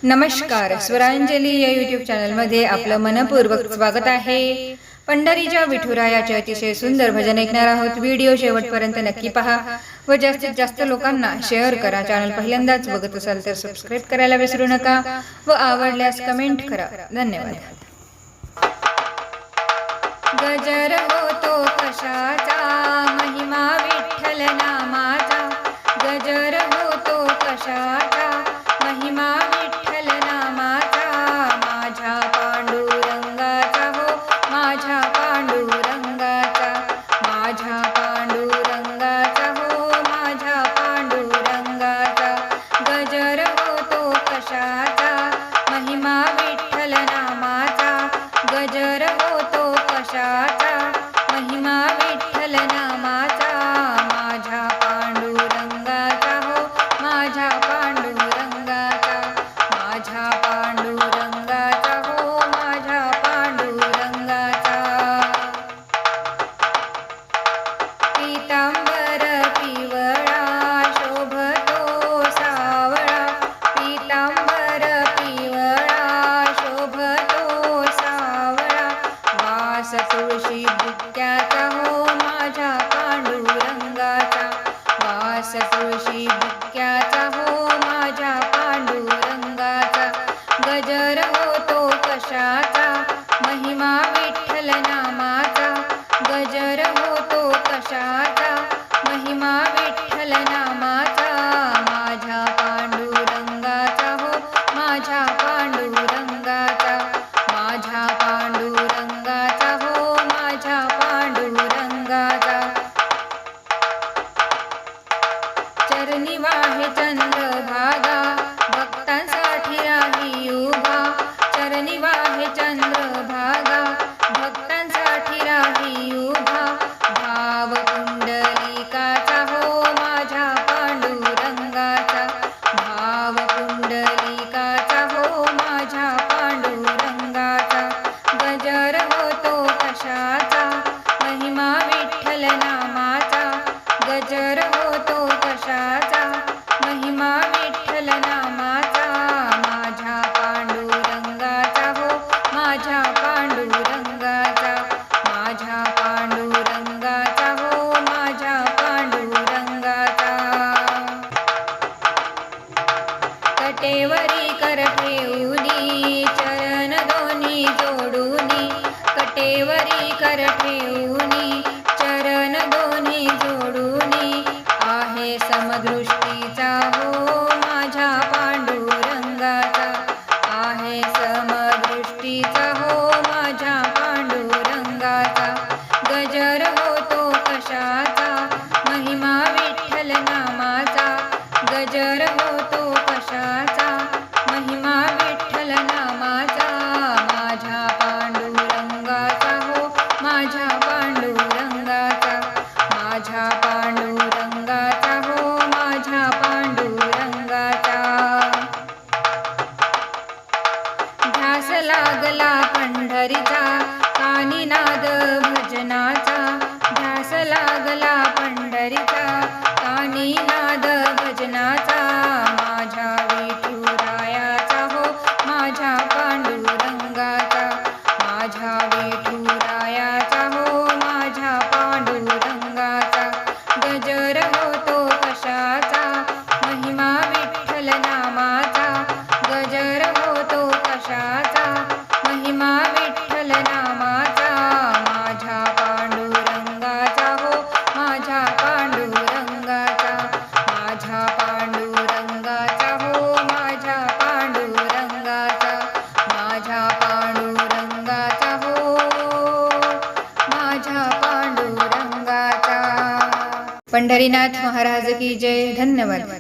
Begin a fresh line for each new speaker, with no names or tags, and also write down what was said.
नमस्कार, स्वरांजली या यूट्यूब चॅनलमध्ये आपलं मनपूर्वक स्वागत आहे। पंढरीच्या विठुरायाचे अतिशय सुंदर भजन ऐकणार आहोत। व्हिडिओ शेवटपर्यंत नक्की पहा व जास्तीत जास्त लोकांना शेअर करा। चॅनल पहिल्यांदाच बघत असाल तर सबस्क्राइब करायला विसरू नका व आवडल्यास कमेंट करा। धन्यवाद। गजर होतो कशाचा, महिमा विठ्ठल नामाचा। गजर होतो कशाचा, महिमा विठ्ठल नामाचा। माझ्या पांडुरंगाचा हो, माझ्या पांडुरंगाचा। माझ्या पांडुरंगाचा हो, माझ्या पांडुरंगाचा। गजर होतो कशाचा, महिमा विठ्ठल नामाचा। गजर होतो कशाचा, महिमा विठ्ठल नामाचा। माझ्या पांडुरंगाचा हो, माझ्या पांडुरंगाचा। माझ्या पांडुरंगाचा हो, माझ्या पांडुरंगाचा। पीतांबर पिवळा शोभतो सावळा। पीतांबर पिवळा शोभतो सावळा। वास तुळशी बुक्क्याचा हो, माझ्या पांडुरंगाचा। वास तुळशी बुक्क्याचा हो, माझ्या पांडुरंगाचा। गजर होतो कशाचा, महिमा विठ्ठल नामाचा। गजर होतो कशाचा, महिमा विठ्ठल नामाचा। माझ्या पांडुरंगाचा हो, माझ्या पांडुरंगाचा। माझ्या पांडुरंगाचा हो, माझ्या पांडुरंगाचा। चरणी वाहे चंद्रभागा, भक्तांसाठी राही उभा। चरणी वाहे चंद्रभागा, भक्तांसाठी राही उभा। भाव कुंडलिकाचा हो, माझ्या पांडुरंगाचा। भाव कुंडलिकाचा हो, माझ्या पांडुरंगाचा। गजर होतो कशाचा, महिमा विठ्ठल नामाचा। गजर होतो कशाचा, महिमा विठ्ठल नामाचा। माझ्या पांडुरंगाचा हो, माझ्या पांडुरंगाचा। माझ्या पांडुरंगाचा हो, माझ्या पांडुरंगाचा। कटेवरी कर ठेवली, चरण दोन्ही जोडूनी। कटेवरी कर ठेवली, चरण दोन्ही जोडूनी। आहे समदृष्टीचा हो, माझ्या पांडुरंगाचा। आहे समदृष्टीचा हो, माझ्या पांडुरंगाचा। गजर होतो कशाचा, महिमा विठ्ठल नामाचा। गजर होतो कशाचा, महिमा विठ्ठल नामाचा। माझ्या पांडुरंगाचा हो, माझ्या पांडुरंगाचा। माझ्या पांडुरंगाचा हो, माझ्या पांडुरंगाचा। ध्यास लागला पंढरीचा, कानी नाद भजनाचा। ध्यास लागला पंढरीचा, कानी नाद भजनाचा। माझ्या विठुरायाचा हो, माझ्या पांडुरंगाचा। माझ्या विठुरायाचा हो, माझ्या पांडुरंगाचा। गजर होतो कशाचा, महिमा विठ्ठल नामाचा। गजर होतो कशाचा, महिमा विठ्ठल नामाचा। माझ्या पांडुरंगाचा हो, माझ्या पांडुरंगाचा। माझ्या पांडुरंगाचा हो, माझ्या पांडुरंगाचा। माझ्या पांडुरंगाचा हो, माझ्या पांडुरंगाचा। पंढरीनाथ महाराज की जय। धन्यवाद।